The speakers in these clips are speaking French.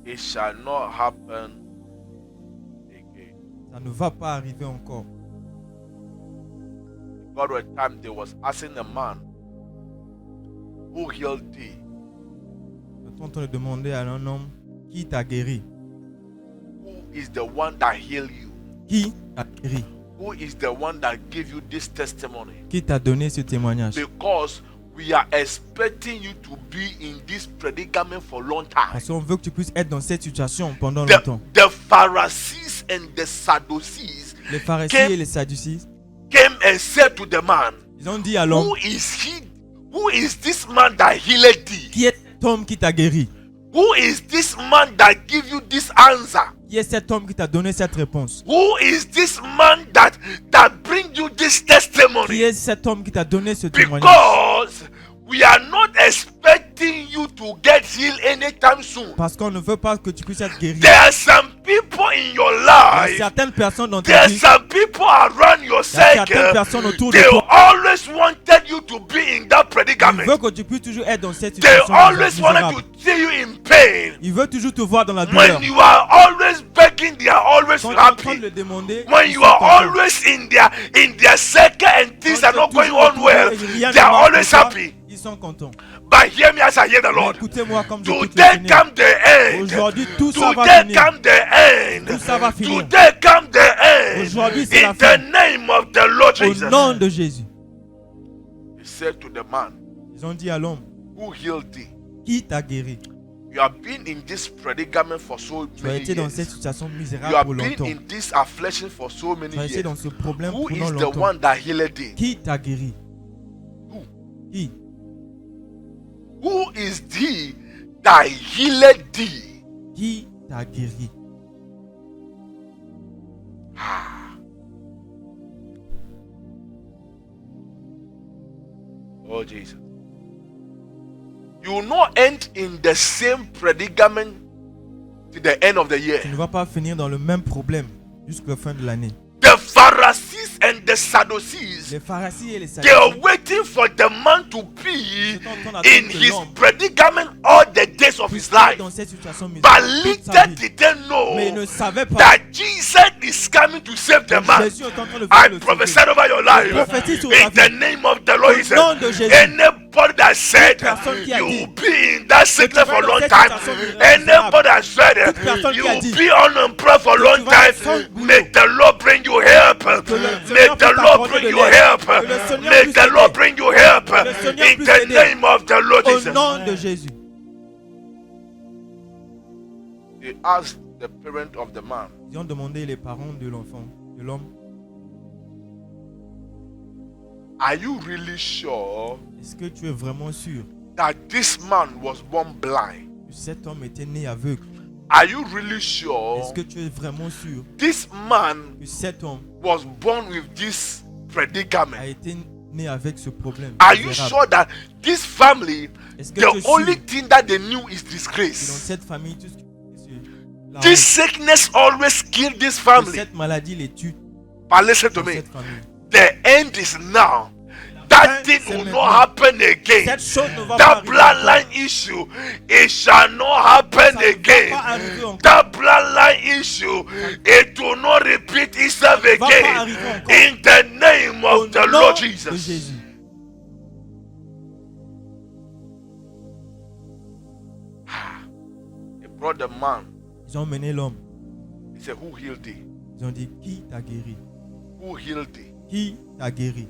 it shall not happen again. Ça ne va pas arriver encore. God at time they was asking a man who healed thee. Nous sommes en train de demander à un homme qui t'a guéri. Who is the one that healed you? Qui t'a guéri? Who is the one that gave you this testimony? Qui t'a donné ce témoignage? Because we are expecting you to be in this predicament for a long time. Parce qu'on veut que tu puisses être dans cette situation pendant The, longtemps. the Pharisees and the Sadducees Les pharisiens Came- et les sadducis, came and said to the man, ils ont dit à l'homme, Who is he? Who is this man that healed thee? qui est cet homme qui t'a guéri? Who is this man that give you this answer? Qui est cet homme qui t'a donné cette réponse? Who is this man that bring you this Qui testimony? est cet homme qui t'a donné ce témoignage? Because we are not expecting you to get healed anytime soon. Parce qu'on ne veut pas que tu puisses être guéri. There are some people in your Il y a life. certaines personnes dans There ta are vie, some people around your il y a certaines circle. personnes autour de They toi always wanted you to be in that qui predicament. veulent que tu puisses toujours être dans cette They situation always wanted misérable. to see you in pain. Ils veulent toujours te voir dans la douleur. When you are always begging, they are always Quand tu es en train de happy. le demander, When ils you sont are contents. always in their circle and things Quand are tu es not going toujours on autour well, d'eux et rien they ne are marche always pour toi, happy. ils sont contents. But hear me as I hear the Mais Lord. écoutez-moi comme j'écoute le Today Seigneur. come the end. Aujourd'hui, tout ça va Today finir. come the end. Tout ça va finir. Today come the end. Aujourd'hui, c'est la In fin. the name of the Lord Au Jesus. nom de Jésus. He said to the man Ils ont dit à l'homme, who healed thee, qui t'a guéri? you have been in this predicament for so Tu as many été dans cette years. situation You misérable have pour been longtemps. in this affliction for so many Tu as été years. dans ce problème Who pendant is the longtemps. one that healed thee? Qui t'a guéri? Who? Qui? Who is thee that healed thee? Qui t'a guéri? Oh Jesus. You will not end in the same predicament to the end of the year. Tu ne vas pas finir dans le même problème jusqu'à la fin de l'année. The Pharisees and the Sadducees, Les pharisiens et les they are sadduciens, waiting for the man to be sont en train in d'attendre que his l'homme predicament all the days of his puisse être life. dans cette situation But misérable toute sa little vie. did they know Mais ils ne savaient pas that Jesus is coming to save the man. Jésus est en train de I faire le prophesy sauver. over your life prophétise sur ta in the vie. name of the Lord Au Jesus. nom de Jésus. Anybody that said personne qui a you dit will be in that sickness for a vas long dans cette time, situation anybody that said Toute personne you qui a will dit be unemployed for a que long tu vas être sans time, boulot. may the Lord bring you help. le May Seigneur the puisse Lord t'accorder bring de you l'aide. help. Que le Seigneur May puisse the Lord t'aider. bring you help le Seigneur in puisse the t'aider. name of the Lord Au Jesus. nom de Jésus. They asked the parent of the man, Ils ont demandé les parents de l'enfant, de l'homme, are you really sure est-ce que tu es vraiment sûr that this man was born blind? que cet homme était né aveugle? Are you really sure Est-ce que tu es vraiment sûr this man que cet homme was born with this predicament? a été né avec ce problème? Are you misérable? sure that this family, Est-ce que tu es the sûr only que thing that they knew is dans disgrace? cette famille, tout ce qui c'est la This honte, sickness always killed this que family. cette maladie les tue But listen to dans me, cette famille. the end is now. That thing c'est will maintenant. not happen again. Cette chose ne va pas That arriver bloodline encore. issue, it shall not happen Ça ne va again. pas arriver encore. That bloodline issue, it will not repeat itself va pas again. arriver encore. In the name Au of the nom Lord de Jesus. Jésus. They brought the man. Ils ont mené l'homme. He said, who healed thee? Ils ont dit, qui t'a guéri? Who healed thee? Qui t'a guéri?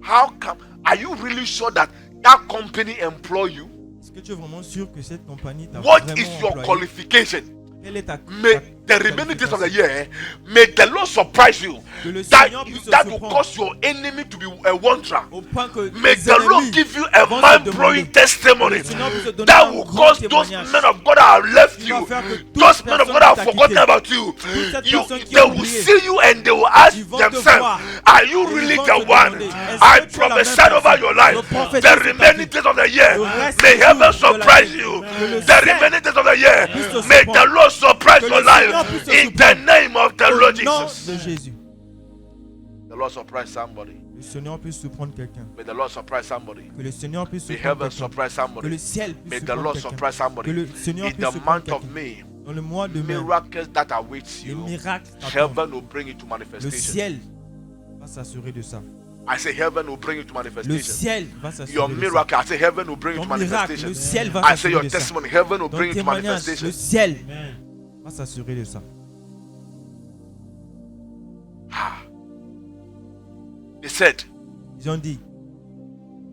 How come? Are you really sure that that company employ you? Est-ce que tu es vraiment sûr que cette compagnie t'a What vraiment is your employé? qualification? Quelle est ta May the remaining days of the year, may the Lord surprise you. Que le That, Seigneur puisse te that will surprendre cause your enemy to be a wonder. au point que May les the Lord ennemis give you a vont se mind-blowing demander. testimony Le Seigneur puisse te donner that un will grand cause those témoignage. men of God that have left Il va you, faire que toute those men of God that have personne qui t'a forgotten quitté, about you, cette you personne qui they a will oublié, see you and they will ask ils vont te themselves, voir. are you Et ils really vont the te one? demander, est-ce I que tu es la même prophesied over personne? your life. Je prophétise The sur ta remaining vie. days of the year, Le reste may des heaven jours de la surprise vie. you. Que le The ciel remaining days of the year, puisse te may the surprendre. Lord surprise Que your le Seigneur life puisse te in the surprendre. name of the Au Lord nom Jesus. de Jésus. The Lord surprise somebody. Le Seigneur puisse surprendre quelqu'un. May the Lord surprise somebody. Que le Seigneur puisse May surprendre heaven quelqu'un. surprise Que somebody. le ciel May puisse the surprendre Lord quelqu'un. surprise Que somebody. le Seigneur In puisse the surprendre month of quelqu'un. May, Dans le mois de mai, miracles that awaits les you, miracles t'attendent. heaven will bring it to Le manifestation. ciel va s'assurer de ça. I say heaven will bring it to Le manifestation. ciel va Your s'assurer de ça. miracle, I say heaven will bring it to Ton miracle, manifestation. le ciel va I say s'assurer your de ça. testimony, heaven will Ton bring it to témoignage, manifestation. le ciel va s'assurer de ça. Ah. They said, Ils ont dit,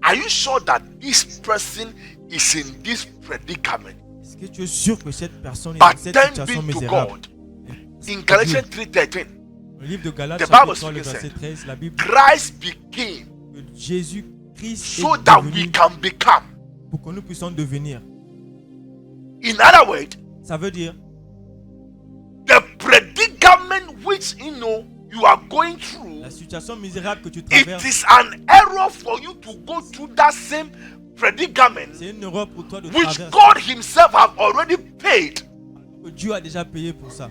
are you sure that this person is in this predicament? est-ce que tu es sûr que cette personne est dans But cette then situation be to misérable? God. In Galatians 3:13, Le livre de Galates, The Bible chapitre 3, le speaks verset it. 13, la Bible dit Christ became que Jésus-Christ so est that we devenu can become. pour que nous puissions devenir. In other words, Ça veut dire, the predicament which you are going through, la situation misérable que tu it traverses, is an error for you to go through that same predicament c'est une erreur pour toi de which traverser. God Himself have already paid. Que Dieu a déjà payé pour ça.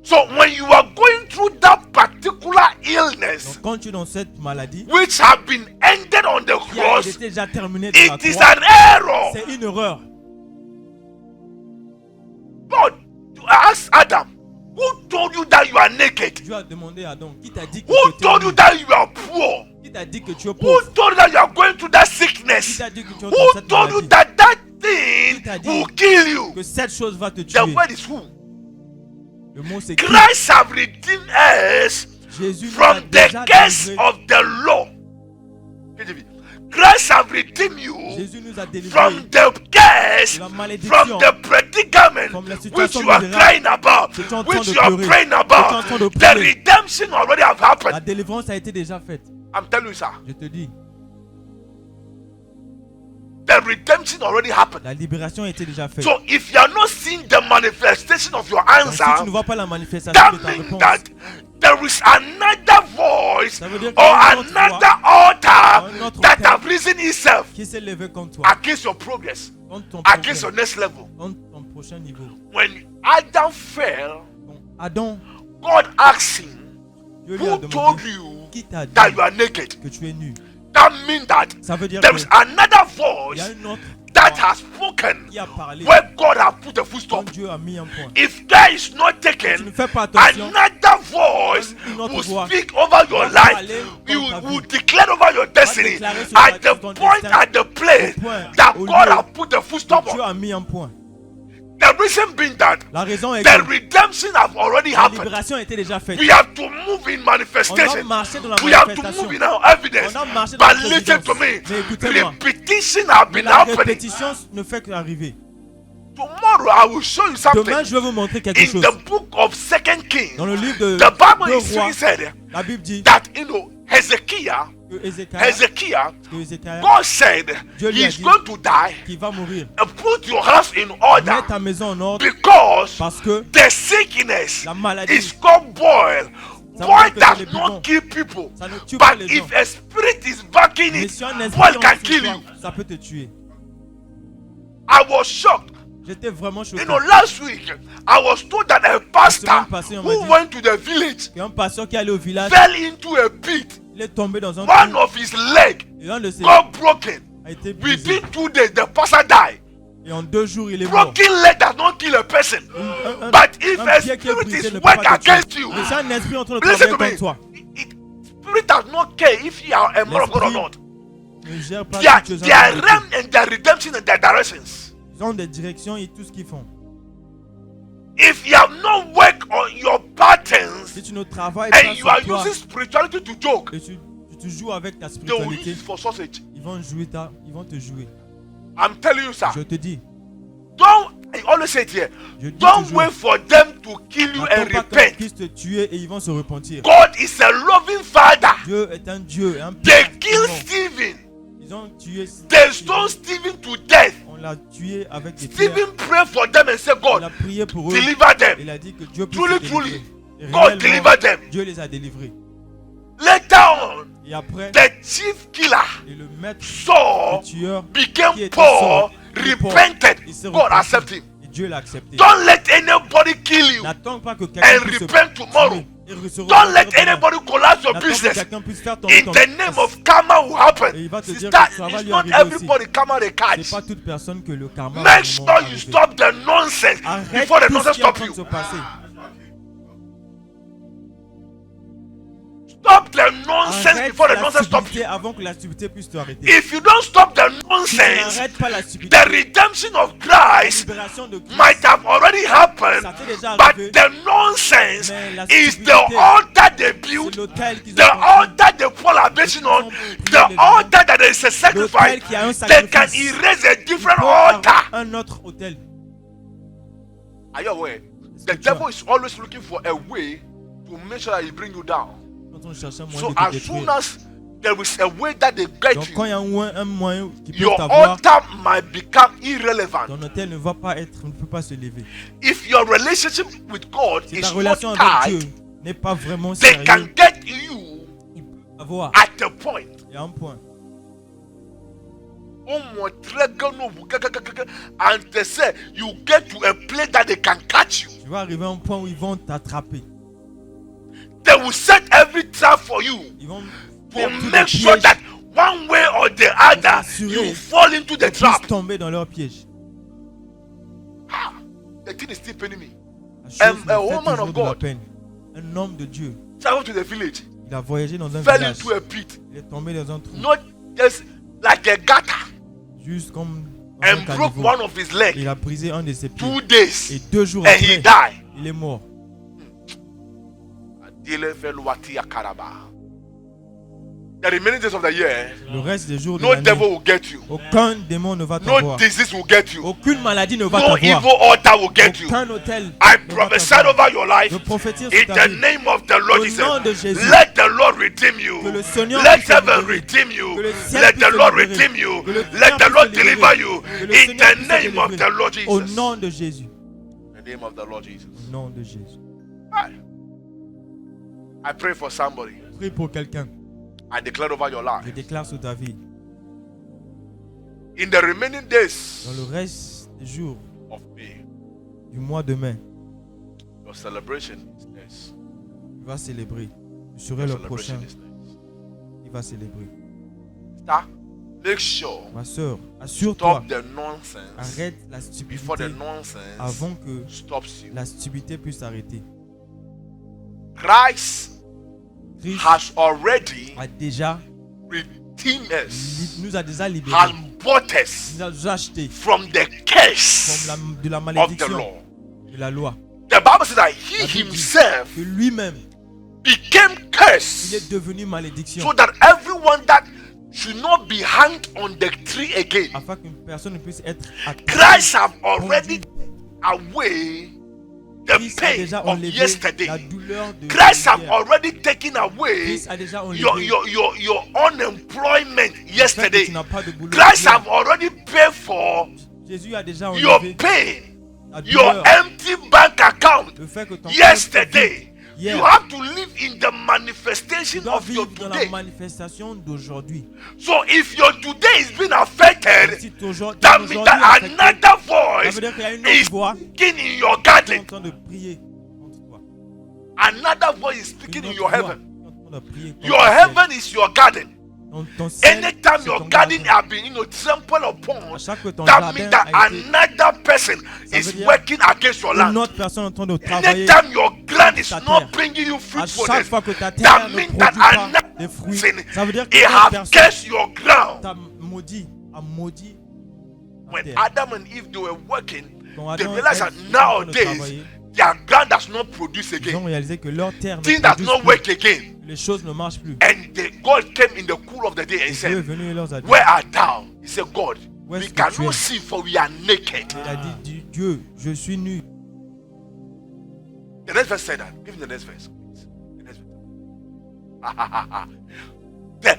So when you are going through that particular illness Donc quand tu es dans cette maladie, which have been ended on the qui a cross, été déjà terminée dans la it is croix, an error. c'est une erreur. God ask Adam, who told you that you are naked? Dieu a demandé à Adam, qui t'a dit que Who tu told you es that you are poor? Qui t'a dit que tu es Who pauvre? told you that you are going through that Qui sickness? t'a dit que tu es dans Who cette told you maladie? that that thing Qui t'a dit will kill you? Que cette chose va te The tuer. word is who? Le mot c'est qui? Christ have redeemed us Jésus nous a from déjà the curse délivrés. of the law. Christ have redeemed you Jésus nous a délivrés from the curse, de la from malédiction, the predicament Comme la which situation you are misérable crying about, que tu es en train which de you are pleurer, praying que tu es en about. train de The pleurer. redemption already have La happened. délivrance a été déjà faite. I'm telling you, sir. Je te dis, The redemption already happened. la libération a été déjà faite. So if you are not seeing the manifestation of your Donc, si tu answer, ne vois pas la manifestation that de ta means réponse, that there is another voice Ça veut dire or qu'il y a une autre another altar un autre that autel have risen itself qui s'est levé contre toi, against your progress, contre ton against your progrès, next level. contre ton prochain niveau. When Adam fell, Donc, Adam, God asked him, Dieu lui a who told demandé, you qui t'a dit that you are naked? que tu es nu? That means that Ça veut dire there is qu'il another y a voice une autre that voix has spoken qui a parlé where God has put a full quand stop. Dieu a mis un point. If care is not Tu ne taken, fais pas attention, another voice Une autre will voix speak over your va life. parler You dans ta will vie. declare over your destiny déclarer sur at the ton point, destin, at the place au point, that au God lieu has put a full stop Dieu on. a mis un point. The reason being that La raison est the que redemption have already la happened. libération a été déjà faite. We have to move in On doit manifestation. marcher dans la We have to manifestation. move in our evidence. On doit marcher dans But la listen to présidence. me. Mais écoutez-moi. Repetition have Mais been la happening. répétition ne fait qu'arriver. Tomorrow I will show you something. Demain, je vais vous montrer quelque In chose. the book of Second Kings, Dans le livre de the Bible deux is rois, said la Bible dit that Hezekiah, que Ézéchiel God said Dieu lui a he's dit going to die. qui va mourir. Put your house in order Mets ta maison en ordre because parce que the sickness la maladie, is called boil. Ça Boil veut dire que does les not boubons, kill people. ça ne tue pas But les gens. if a spirit is backing Mais it, si un esprit boil en can dessous kill de toi, you. ça peut te tuer. I was shocked. J'étais vraiment choqué. Last week I was told that a pastor semaine passée, on m'a who dit went to the village qu'un pasteur qui allait au village, fell into a pit. il est tombé dans un One trou of his legs et un de ses got broken. a été brisé. Within 2 days, the pastor died. Et en 2 jours, il est mort. Broken leg does not kill a person. Un But if un a pied qui est spirit brisé is ne peut work pas te tuer. against you, Mais c'est un esprit en train de listen travailler to me. contre toi. Spirit does not care if you are a man of God or not. Ne gère pas Their, toutes les their gens. realm and their redemption and their directions. Ils ont des directions et tout ce qu'ils font. If you have not worked on your patterns Si tu ne travailles pas and you are sur toi using spirituality to joke, et tu joues avec ta they will use spiritualité, it for sausage. ils vont te jouer. I'm telling you, sir. Je te dis, Don't, I always say it here, je dis don't toujours, wait for them to kill you and n'attends pas qu'on repent. puisse te tuer et ils vont se repentir. God is a loving father. Dieu est un Dieu, un They Père. killed aimant. Stephen. Ils ont tué They stoned Stephen to death. On l'a tué avec des pierres. Stephen prayed for them and said, Il God, a prié pour eux. deliver them. Il a dit que Dieu puisse Truly, les délivrer. truly, Et God réellement, deliver them. Dieu les a délivrés. Later on, Et après, the chief killer, et le maître, Saul, le tueur, qui became était poor, Saul, il est pauvre. repented. Il s'est God repenti. accepted him. Et Dieu l'a accepté. Don't let anybody kill you N'attends pas que quelqu'un and puisse se repent tomorrow. tuer et se Don't repentir let demain. anybody collapse your N'attends que business. quelqu'un puisse faire tomber In ton the name business. of karma will happen. Et il va te dire Sister, que ça va it's lui not arriver everybody karma they C'est catch. pas toute personne que le karma va Make vraiment sure you arriver. stop the nonsense Arrête before the tout ce nonsense qui est en stop train de you. se passer. Stop the nonsense Arrête before the la nonsense stop stupidité you. avant que la stupidité puisse t'arrêter. If you don't stop the Si tu nonsense, n'arrêtes pas la stupidité, the redemption of la Christ libération de Christ, might have already happened, ça t'est déjà but arrivé. the nonsense Mais la is the stupidité, altar they c'est built, l'autel qu'ils the ont construit. altar they pour la blessing on, the altar that there is a sacrifice. L'autel qui a un They can sacrifice. erase a different Pour avoir altar. un autre autel. Are you aware? Est-ce The que tu devil is always looking for a way to make sure that he bring you down. Quand on cherche un moyen So de te as détruire. soon as there is a way that they get Donc quand il y you, a un moyen qui peut your t'avoir, altar might become irrelevant. ton autel ne va pas être, ne peut pas se lever. If your relationship with God Si is ta not relation avec Dieu tight, n'est pas vraiment they can sérieuse, get you il peut avoir, at a point. il y a un point. And they say you get to a place that they can catch you. Tu vas arriver à un point où ils vont t'attraper. They will set every trap for you Ils vont to faire tous les make sure pièges that one way or the other s'assurer you fall into the qu'ils trap. puissent tomber dans leur piège. Ah, the thing is still paining me. La chose A me fait woman toujours of de la God. peine. Un homme de Dieu, Travel to the village, il a voyagé dans un fell village. into a pit, Il est tombé dans un trou, not just like a gutter, juste comme dans un and broke caniveau. one of his legs. Il a brisé un de ses pieds. 2 days, Et 2 jours and he après, died. il est mort. The remaining days of the year, Le reste des jours de no l'année, devil will get you, aucun démon ne va no t'avoir. disease will get you, Aucune maladie ne va no t'avoir. evil altar will get you. Aucun hôtel I ne va prophesy t'avoir. over your life Je prophétise in sur ta the vie. name of the Lord Au Jesus. nom de Jésus. Let the Lord redeem you. Que le Seigneur Let puisse te heaven libérer. redeem you. Que le ciel Let puisse the te Lord libérer. redeem you. Que le Let Seigneur the puisse Lord te libérer. deliver you Que le in Seigneur the puisse te name of délivrer. the Lord Au Jesus. nom de Jésus. In the name of the Lord Jesus. Au nom de Jésus. I pray for somebody. Prie pour quelqu'un. I declare over your life. Je déclare sur ta vie. In the remaining days Dans le reste des jours of May, du mois de mai, your celebration is next. tu vas célébrer. Je serai Your le prochain celebration is next. qui va célébrer. Sister, make sure Ma soeur, assure-toi. stop the nonsense Arrête la before the stupidité nonsense avant que stops you. la stupidité puisse s'arrêter. Christ Christ has already a déjà, redeemed us, nous a déjà has libérés. bought us Nous a déjà achetés from the curse de la of the malédiction law. de la loi. The Bible says that he La Bible dit himself que lui-même, became il cursed est devenu malédiction. so that everyone that should not be hanged on the tree again. Afin qu'une personne ne puisse être Christ have already away the Christ a pain déjà of enlevé yesterday. la douleur de Christ have hier. already taken away Christ a déjà enlevé your unemployment le fait que yesterday. tu n'as pas de boulot. Christ Hier, have already paid for Jésus a déjà your enlevé pain, la your douleur, empty bank account le fait que ton yesterday. Hier. You have to live in the tu manifestation dois of your vivre dans la today. manifestation d'aujourd'hui. So if your today is being affected, Si aujourd'hui, that means that affecté, another ça voice veut dire qu'il y a une is autre voix speaking in your qui est garden. en train de prier contre toi. Another voice is speaking Une in autre your voix heaven. qui est en train de prier contre Your ton ciel. heaven is your garden. Ton ciel, Anytime c'est your ton garden jardin. has been trampled upon, À chaque fois que ton that jardin means that a été another person Ça is veut dire working against your une land. autre personne en train de travailler. Anytime your ground is ta not terre. bringing you À chaque fruitfulness, fois que ta that terre ne means produit that pas another des fruits, person ça veut dire it que cette have personne cursed your ground. t'a maudit, a maudit ta When terre. Adam and Eve they were working, Quand they Adam et realized that Ève étaient en train de nowadays travailler, their ground does not produce ils ont again. réalisé que leur terre ne Things does produit not plus. work again. Les choses ne marchent plus. And God came in the cool of the day and Et Dieu est said, venu et leur a dit, where art thou? He said, God, Où est-ce we que tu cannot es? see for we are naked. Il a dit, Dieu, je suis nu. The next verse said that. Give me the next verse. Please. The next verse.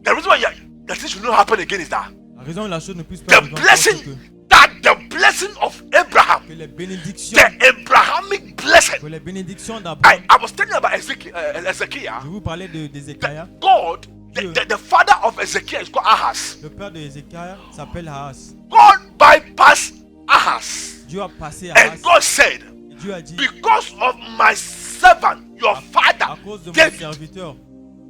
the reason why that thing should not happen again is that La raison de la chose ne puisse pas the arriver encore, c'est blessing, that the blessing of Abraham, que les bénédictions, the Abrahamic blessing. que les bénédictions d'Abraham. I was telling you about Ezekiel. Je vous parlais d'Ézéchias. God, the father of Ezekiel is called Ahaz. Le père de Ézéchias s'appelle Ahaz. God bypassed Ahaz Dieu a passé à And race. God said, Et Dieu a dit, because of my servant, your à father, cause de mon David, serviteur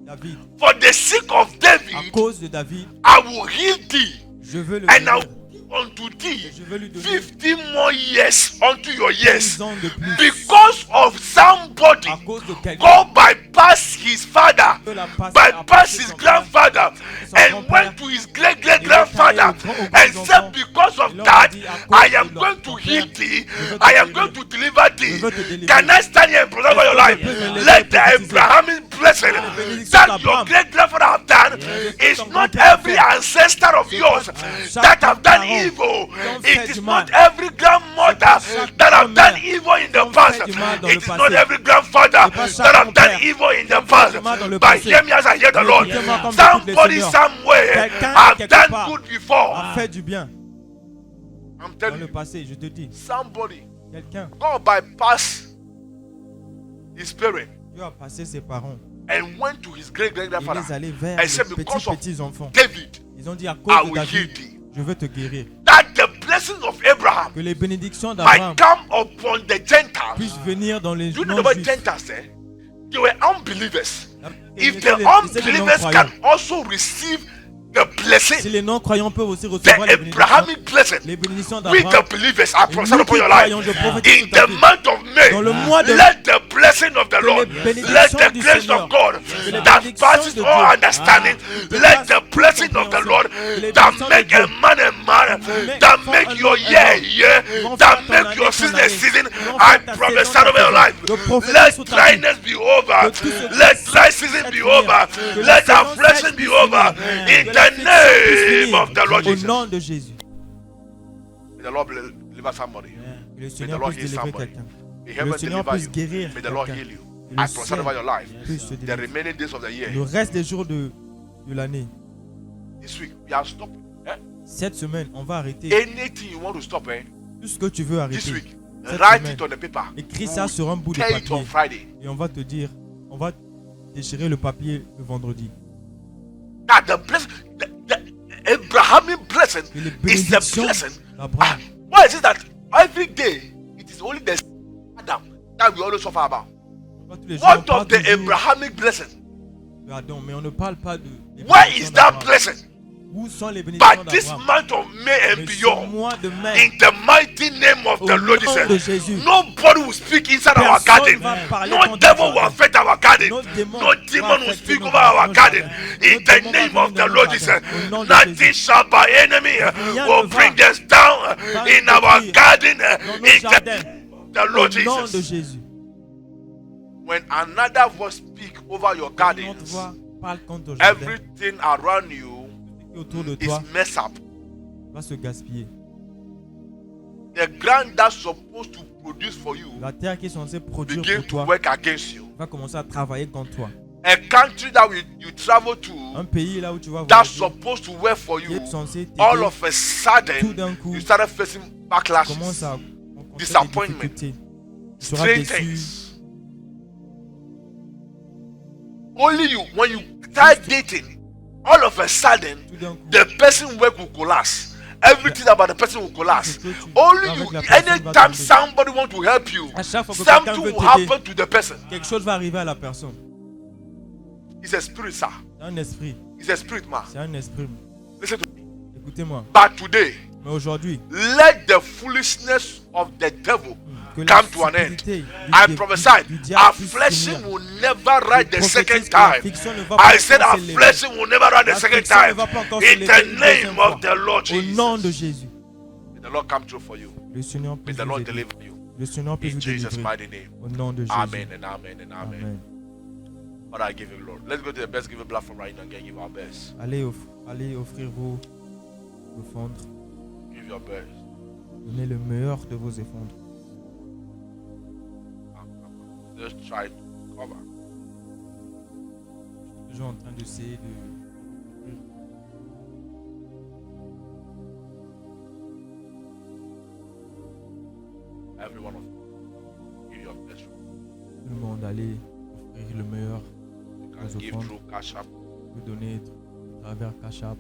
David, for the sake of à David, cause de David, I will heal thee, je veux le and I guérir. will give unto thee Et je veux lui donner 50 more years unto your years. 10 ans de plus. Because of somebody, À cause de quelqu'un God bypassed his father, Dieu l'a passé, a bypassed passé his son père, grandfather, son and grand-père. went to his great-great-grandfather Il est allé au and grand-enfant. said, because of Il leur a that, dit, à cause I de am leur going to grand-père, heal thee, je veux te I am guérir. going to deliver thee. Je veux te délivrer. Can I stand here and prophesy over your Est-ce que life? je peux me lever Let et the prophétiser? Abrahamic blessing bénédiction that your d'Abraham. great-grandfather have done Yes. is Ton not grand-père a every fait. ancestor of C'est yours pas chaque that have done grand-parent evil. qui ont fait It is du not mal. every grandmother C'est pas chaque that have done grand-mère evil in qui the ont past. fait du mal dans It le is passé. not every grandfather C'est pas chaque that have done grand-père evil in qui the ont fait past. du mal dans le But passé. hear me as I hear the Mais Lord. écoutez-moi comme j'écoute le Somebody Seigneur. somewhere Quelqu'un, have quelque done part, good before. a fait du bien I'm dans telling le you, passé, je te dis. somebody, Quelqu'un, God bypassed his parent Dieu a passé ses parents. and went to his great Il est grandfather allé vers and les said, because of petits enfants. David, Ils ont dit à I cause de will heal David, thee. je veux te guérir. That the blessings of Abraham Que les bénédictions d'Abraham might come upon the Gentiles. puissent venir dans les Do you know the word non-juifs. Gentiles? They were unbelievers. If Ils the étaient des unbelievers non-croyants. can also receive the Si blessing, les non-croyants peuvent aussi the recevoir les bénédictions, Abrahamic blessing, les bénédictions with the d'Abraham, believers, I et prophesy nous upon qui your life. croyons, je prophétise In sur ta the vie. month of May, Dans le mois de let the blessing of the que Lord, les let bénédictions the du grace Seigneur, of God que les that bénédictions passes de all Dieu, understanding, qui let dépassent the toute blessing of the compréhension, Lord que les that bénédictions make de a Dieu, man a man, qui that font make un your homme year a un year, Qui vont that faire ton make année your ton season a année. season. Qui vont I faire ta prophesy saison ta over your saison. life. Je prophétise Let sur ta vie. dryness be over. Que tout ce Let qui dry season sèche be finir. over. Que la Let saison affliction sèche be puisse over. finir. In Que the l'affliction puisse name finir. of the Lord Au Jesus. nom de Jésus. May the Lord deliver somebody. Que le May the Seigneur Lord puisse heal délivrer somebody. quelqu'un. May Que le heaven Seigneur deliver puisse you. guérir May the Lord quelqu'un. heal you. Que le I prophesy over your life. puisse te The délivrer. remaining days of the year. Le reste des jours de l'année. This week we are stopping. Cette semaine, on va arrêter Anything you want to stop, tout ce que tu veux this arrêter. week, Cette write semaine, it on the paper. écris ça sur un bout de Tear it papier on Friday. et on va te dire, on va déchirer le papier le vendredi. That the blessing, the Abrahamic blessing Et les is the bénédictions blessing. d'Abraham. Why is it that every day it is only the Adam that we always suffer about? Pas tous les jours, on What parle of the toujours Abrahamic blessing? de Adam, mais on ne parle pas de. des Where bénédictions is that d'Abraham. blessing? Où sont les bénédictions But this d'Abraham? month of May and Mais ce beyond, mois de mai, in the mighty name of au the Lord nom de Jesus, Jésus, nobody will speak inside our personne garden. va parler No contre devil notre will affect our garden. No démon No va demon will affecter speak nos over our nos garden. jardins. In No the démon va name venir of the dans nos Lord jardins. Jesus, Au nom de nothing Jésus. shall by enemy Rien will ne bring va us down in nous our détruire garden. dans nos In jardins. the Lord Au nom de Jesus. Jésus. When another voice speak over your Notre gardens, voix parle contre ton jardin. everything around you Tout ce qui est autour de is toi messed up. va se gaspiller. The ground that's supposed to produce for you La terre qui est censée produire begin pour to toi work against you. va commencer à travailler contre toi. A country that you travel to Un pays là où tu vas that's voyager, supposed to work for qui you, est censé all t'aider, of a tout sudden d'un coup, you started facing commence backlashes, à rencontrer des disappointment, difficultés. Tu seras strange déçu. things. Only you, when you start dating, all of a sudden Tout d'un coup, the person work will collapse. Everything about the person will collapse. Only you, anytime somebody want to help you, à chaque fois que quelqu'un something veut will t'aider, happen to the person. quelque chose va arriver à la personne. It's a spirit, sir. C'est un esprit. It's a spirit, man. C'est un esprit. Listen to me. Écoutez-moi. But today, Mais aujourd'hui, let the foolishness of the devil que la come to an end. stupidité I du prophesied, diable puisse affliction finir. will never rise the Je second prophétise que la time. fiction ne va pas I said encore s'élever. affliction will never rise the second L'affliction ne time. va pas encore In s'élever the une deuxième name fois. of the Lord Au nom de Jesus. Jésus, May the Lord come true for you. le Seigneur May puisse the vous Lord aider. deliver you. Le Seigneur puisse In vous Jesus' délivrer. mighty name. Au nom de Jésus. Amen and amen and amen. Amen. Father, I give you glory. Let's go to the best given platform right now and give our best. Allez offrir vos offrandes. Give your best. Donnez le meilleur de vos offrandes. Just try to cover. Je suis toujours en train d'essayer de. Every one of you. Give your best. Tout le monde, allez offrir le meilleur. You Vos can give offrandes. through Cash App, Vous donnez à travers Cash App.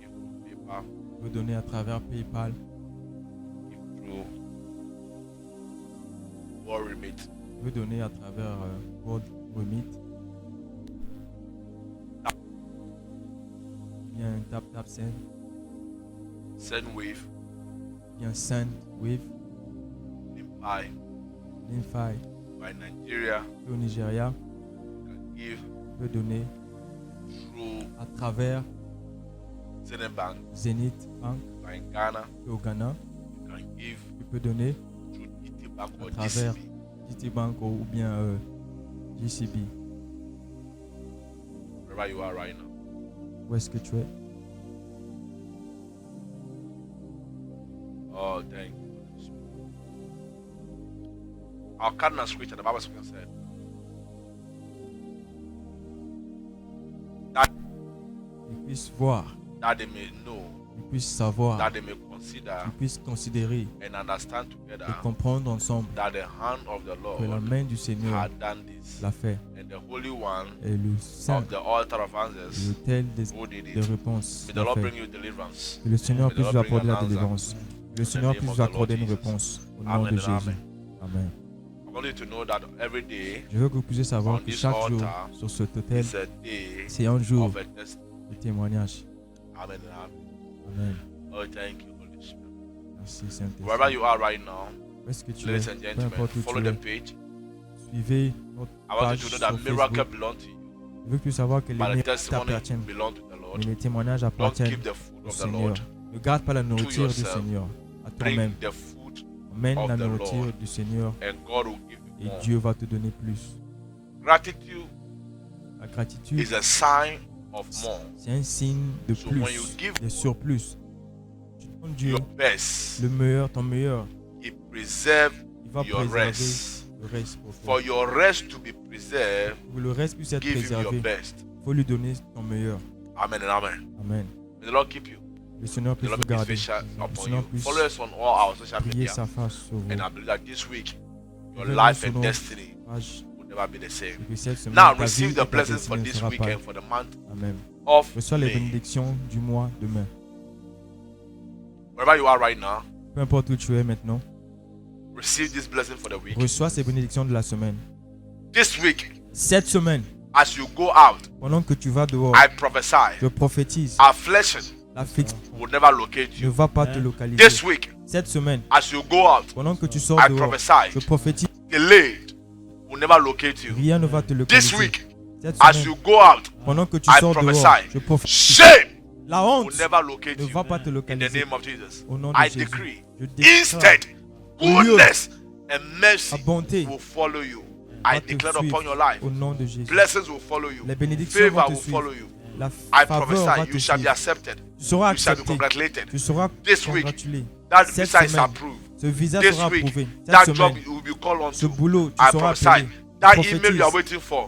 give through PayPal, Vous donnez à travers PayPal. give through War Remit. Je veux donner à travers World Remit. Bien Tap Send. Sendwave. Bien Send Wave. Limpi. Linfi. By Nigeria. Au Nigeria. You can give Je veux donner through à travers Zenith Bank. Zenith Bank. By Ghana. Au Ghana. You can give Je peux donner through GT Bank à or travers GCB. GT Bank ou bien GCB. Wherever you are right now. Où est-ce que tu es? Oh, thank you. Our cardinal scripture, the Bible said that Ils puissent voir, they may know, ils puissent savoir, that they may consider ils puissent considérer and understand together et comprendre ensemble that the hand of the que la Lord main du Seigneur had done this, l'a fait and the Holy One et le Saint, of the altar of answers l'autel who did des it. réponses May the l'a Lord fait. bring you deliverance. Que le Seigneur May the puisse vous Lord bring accorder la an answer. délivrance. Que le Seigneur name puisse of vous the Lord accorder une Jesus. réponse au nom Amen de and Jésus. amen. Amen. I want you to know that every day Je veux que vous puissiez savoir On que this chaque jour altar sur cet autel, is a day c'est un jour of a testimony. de témoignage. Amen and amen. Amen. Oh, thank you, Holy Spirit. Merci Saint-Esprit. Wherever you are right now, Où est-ce que tu es? ladies and Peu gentlemen, importe où follow tu the es. page. Suivez notre I want page you to know sur that miracle Facebook. belongs to you, Je veux que tu savoir que les but the miracles testimony t'appartiennent, belongs to the Lord. mais les témoignages Don't appartiennent keep the food au of the Seigneur. Lord. Ne garde pas la nourriture du yourself. Seigneur à toi-même. Bring the food, Amène of la the nourriture Lord. du Seigneur and God will give you et more. Dieu va te donner plus. Gratitude La gratitude, is a sign of more. c'est un signe de So when you plus, give de surplus. Tu donnes Dieu your best, le meilleur, ton meilleur. He preserve Il va your préserver rest. le reste pour toi. For your rest to be preserved, Pour que le reste puisse être give Him your préservé, best. il faut lui donner ton meilleur. Amen and amen. Amen. May the Lord keep you. Le Seigneur May puisse the vous Lord make His garder. face shine Le upon Seigneur you. puisse Follow us on all our social briller media. sa face sur vous. And I believe that this week, your Venez life sur and nos destiny pages will never be the same. et que cette semaine, Now ta vie receive et the ta blessings destinée for ne this sera week pas. and for the month Amen. of Reçois les May. bénédictions du mois demain. Wherever you are right now, Peu importe où tu es maintenant, receive this blessing for the week. reçois ces bénédictions de la semaine. This week, Cette semaine, as you go out, pendant que tu vas dehors, I prophesy, je prophétise, affliction l'affliction will never locate ne you. va pas te localiser. This week, Cette semaine, as you go out, pendant que tu sors I dehors, prophesy, je prophétise, delayed will never locate you. rien ne va te This localiser. week, Cette as semaine, you go out, pendant que tu I sors dehors, prophesy, je prophétise, shame la will honte never locate ne you. va pas te In the localiser. name of Jesus, Au nom de I Jésus, decree, je déclare instead, goodness and mercy la bonté will follow you. I va te declare suivre upon your life, au nom de Jésus. blessings will follow you, Les bénédictions favor vont te will suivre. follow you. La I faveur va prophesy, te you shall be suivre. accepted. Tu seras You shall be accepté. congratulated. Tu seras This week, congratulé. That Cette visa is semaine, approved. ce visa This sera week, approuvé. that Cette job semaine, you will be called on ce to. boulot, tu I seras prophesy. appelé. That Prophétise. email you are waiting for,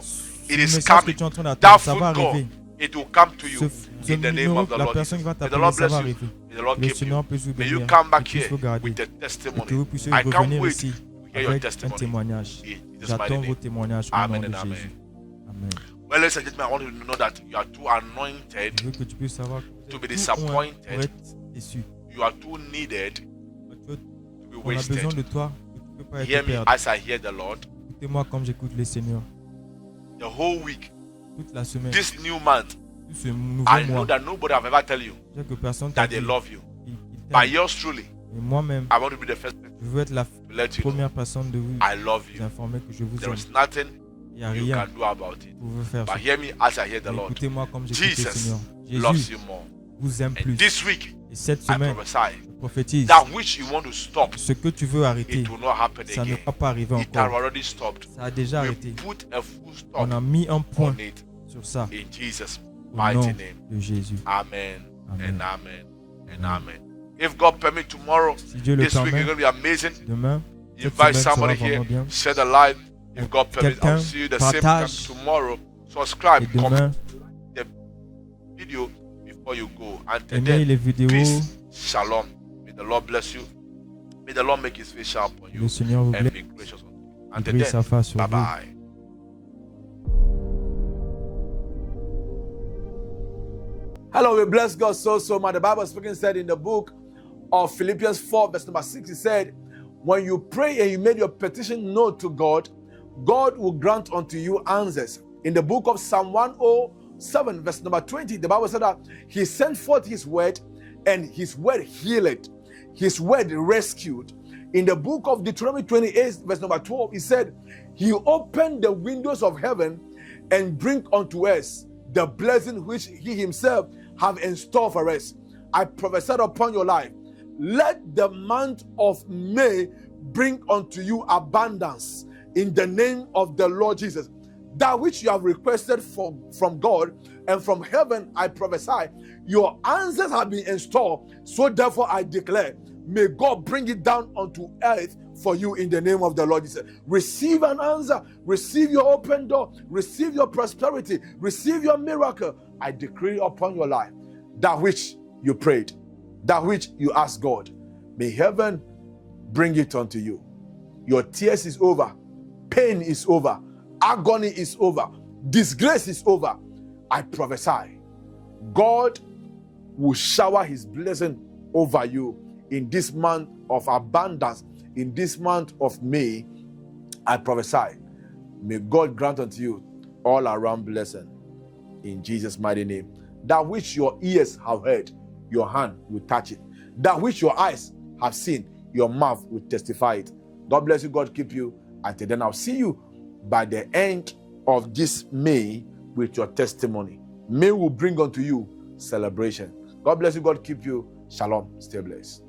it Le is message que coming. tu es en train That d'attendre, ça va phone call, arriver. it will come to you. Ce In the name numéro, of the la Lord personne qui va Jesus. May the t'appeler, Lord ça bless va you. arriver. May the Lord Que le keep Seigneur you. puisse vous May you bénir. come back Qu'il puisse here vous garder. with a Et que vous testimony. puissiez I can't revenir wait ici to hear your avec un testimony. témoignage. In Jesus' mighty J'attends vos name. témoignages au nom Amen de and amen. Jésus. Amen. Well, ladies and gentlemen, I want you to know that you are too anointed, Je veux que tu puisses savoir que To be tout disappointed. pour être déçu. you are too needed to be On a besoin wasted. de toi. Que tu ne peux pas Hear être me perdu. as I hear the Lord. Écoutez-moi comme j'écoute le Seigneur. The whole week, Toute la semaine, this new month, tout ce nouveau I know mois, that nobody have ever tell you je sais que personne t'a that dit they love you. qu'il But t'aime. yours truly, Et moi-même, I want to be the first person je veux être la to let you know première personne de vous I love you. informer que je vous There aime. is nothing Il n'y a you rien can do about it. pour vous faire ça. But hear me as I hear the Mais Lord. écoutez-moi comme j'écoute le Jesus Seigneur. loves Jésus you more. vous aime And plus. this week, Et cette I semaine, prophesy je prophétise. that which you want to stop, Ce que tu veux arrêter, it will not happen ça ne again. va pas arriver It has encore. already stopped. Ça a déjà We arrêté. put a full stop On a mis un point on it sur ça. in Jesus' Au mighty nom name. de Jésus. Amen Amen. and amen and amen. If God permit tomorrow, Si Dieu le this week is permet, going to be amazing. demain, cette Invite semaine sera somebody vraiment here, bien. share the live. If God permit, Quelqu'un I'll see you the same time partage. tomorrow. Subscribe, Et comment demain, the video before you go. Until aimez then, les vidéos. peace, shalom. May the Lord bless you. May the Lord make His face shine upon Le you Seigneur vous and blesse. be gracious unto you. Il Until brille then, sa face sur bye vous. bye. Hello, we bless God so much. The Bible speaking said in the book of Philippians 4, verse number 6, it said, When you pray and you made your petition known to God, God will grant unto you answers. In the book of Psalm 107, verse number 20, the Bible said that he sent forth his word and his word healed. His word rescued. In the book of Deuteronomy 28, verse number 12, he said, he opened the windows of heaven and bring unto us the blessing which he himself have in store for us. I prophesied upon your life. Let the month of May bring unto you abundance in the name of the Lord Jesus. That which you have requested from God and from heaven, I prophesy, your answers have been in store. So therefore I declare, may God bring it down onto earth for you in the name of the Lord Jesus. Receive an answer, receive your open door, receive your prosperity, receive your miracle. I decree upon your life that which you prayed, that which you asked God. May heaven bring it unto you. Your tears is over, pain is over, agony is over, disgrace is over. I prophesy, God will shower his blessing over you in this month of abundance. In this month of May, I prophesy, may God grant unto you all around blessing in Jesus' mighty name. That which your ears have heard, your hand will touch it. That which your eyes have seen, your mouth will testify it. God bless you, God keep you. Until then, I'll see you by the end of this May with your testimony. May will bring unto you celebration. God bless you, God keep you. Shalom. Stay blessed.